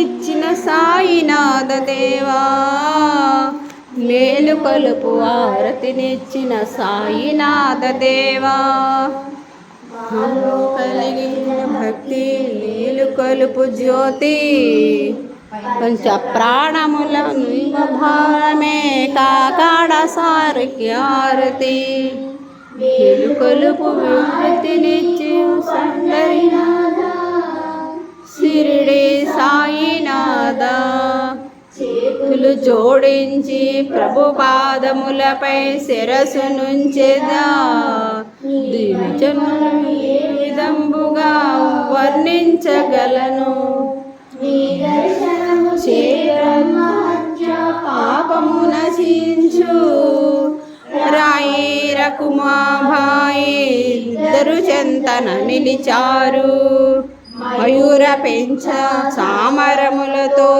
ఇచ్చిన సాయినాథ దేవా, మేలు కలుపు హారతినిచ్చిన సాయినాథ దేవా, కలిగిన భక్తి మేలు కలుపు జ్యోతి, పంచ ప్రాణముల భారమే కాకాడ సారికి హారతి, మేలు కలుపు విభూతినిచ్చి సంగరినాథ, షిరిడి సాయినాథ, చేతులు జోడించి ప్రభు పాదములపై శిరసు నుంచెదా, దివిజనులు ఏ విధంబుగా వర్ణించగలను, పాపము నశించు రాయి రకుమాభాయి ఇద్దరు చెంతన నిలిచారు, మయూర పెంచ చామరములతో